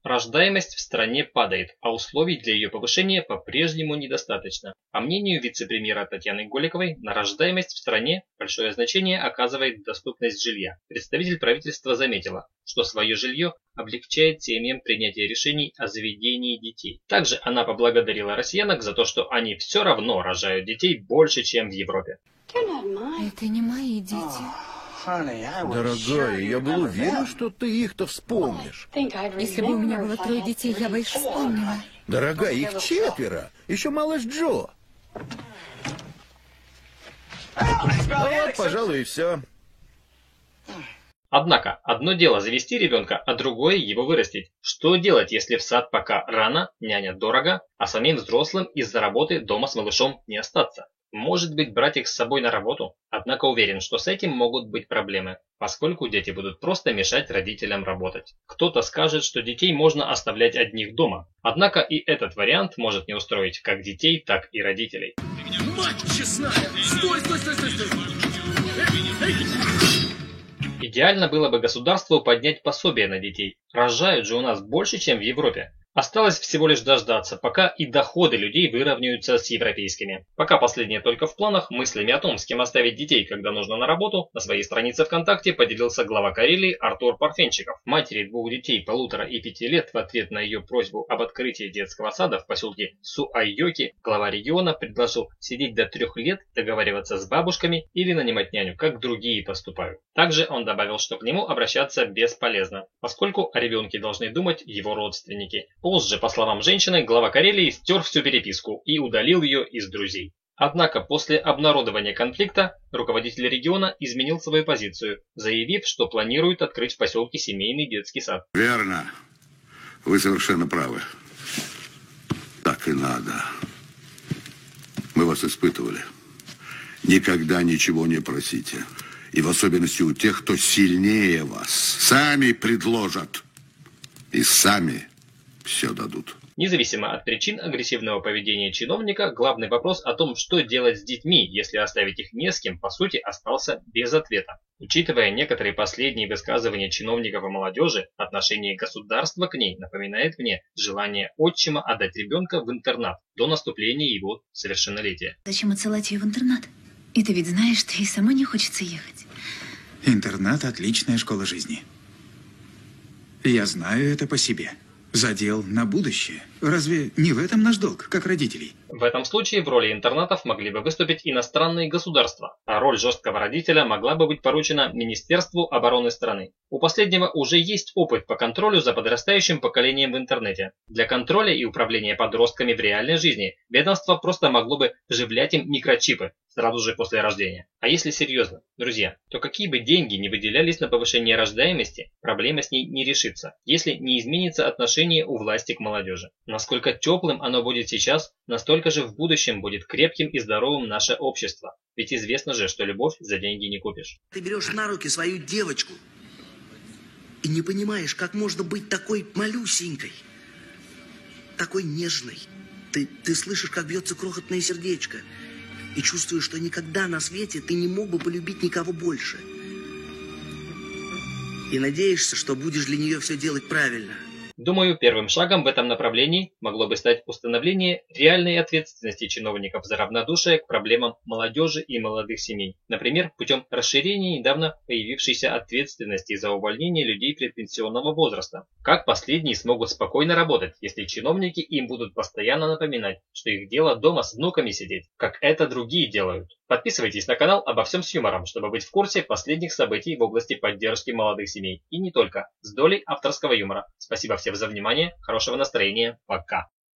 Рождаемость в стране падает, а условий для ее повышения по-прежнему недостаточно. По мнению вице-премьера Татьяны Голиковой, на рождаемость в стране большое значение оказывает доступность жилья. Представитель правительства заметила, что свое жилье облегчает семьям принятие решений о заведении детей. Также она поблагодарила россиянок за то, что они все равно рожают детей больше, чем в Европе. Это не мои дети. Дорогая, я был уверен, что ты их-то вспомнишь. Если бы у меня было 3 детей, я бы их вспомнила. Дорогая, их 4. Еще малыш Джо. Вот, пожалуй, и все. Однако, одно дело завести ребенка, а другое его вырастить. Что делать, если в сад пока рано, няня дорого, а самим взрослым из-за работы дома с малышом не остаться? Может быть, брать их с собой на работу? Однако уверен, что с этим могут быть проблемы, поскольку дети будут просто мешать родителям работать. Кто-то скажет, что детей можно оставлять одних дома. Однако и этот вариант может не устроить как детей, так и родителей. Мать честная! Стой! Идеально было бы государству поднять пособие на детей. Рожают же у нас больше, чем в Европе. Осталось всего лишь дождаться, пока и доходы людей выровняются с европейскими. Пока последнее только в планах, мыслями о том, с кем оставить детей, когда нужно на работу, на своей странице ВКонтакте поделился глава Карелии Артур Парфенчиков. Матери 2 детей 1,5 и 5 лет в ответ на ее просьбу об открытии детского сада в поселке Суайоки, глава региона предложил сидеть до 3 лет, договариваться с бабушками или нанимать няню, как другие поступают. Также он добавил, что к нему обращаться бесполезно, поскольку о ребенке должны думать его родственники. Позже, по словам женщины, глава Карелии стер всю переписку и удалил ее из друзей. Однако после обнародования конфликта руководитель региона изменил свою позицию, заявив, что планирует открыть в поселке семейный детский сад. Верно. Вы совершенно правы. Так и надо. Мы вас испытывали. Никогда ничего не просите. И в особенности у тех, кто сильнее вас. Сами предложат. И сами все дадут. Независимо от причин агрессивного поведения чиновника, главный вопрос о том, что делать с детьми, если оставить их не с кем, по сути, остался без ответа. Учитывая некоторые последние высказывания чиновников и молодежи, отношение государства к ней напоминает мне желание отчима отдать ребенка в интернат до наступления его совершеннолетия. Зачем отсылать ее в интернат? И ты ведь знаешь, что ей самой не хочется ехать. Интернат – отличная школа жизни. Я знаю это по себе. Задел на будущее. Разве не в этом наш долг, как родителей? В этом случае в роли интернатов могли бы выступить иностранные государства, а роль жесткого родителя могла бы быть поручена Министерству обороны страны. У последнего уже есть опыт по контролю за подрастающим поколением в интернете. Для контроля и управления подростками в реальной жизни ведомство просто могло бы вживлять им микрочипы сразу же после рождения. А если серьезно, друзья, то какие бы деньги ни выделялись на повышение рождаемости, проблема с ней не решится, если не изменится отношение у власти к молодежи. Насколько теплым оно будет сейчас, настолько же в будущем будет крепким и здоровым наше общество. Ведь известно же, что любовь за деньги не купишь. Ты берешь на руки свою девочку и не понимаешь, как можно быть такой малюсенькой, такой нежной. Ты слышишь, как бьется крохотное сердечко, и чувствуешь, что никогда на свете ты не мог бы полюбить никого больше. И надеешься, что будешь для нее все делать правильно. Думаю, первым шагом в этом направлении могло бы стать установление реальной ответственности чиновников за равнодушие к проблемам молодежи и молодых семей. Например, путем расширения недавно появившейся ответственности за увольнение людей предпенсионного возраста. Как последние смогут спокойно работать, если чиновники им будут постоянно напоминать, что их дело дома с внуками сидеть, как это другие делают. Подписывайтесь на канал «Обо всем с юмором», чтобы быть в курсе последних событий в области поддержки молодых семей. И не только, с долей авторского юмора. Спасибо всем за внимание, хорошего настроения, пока.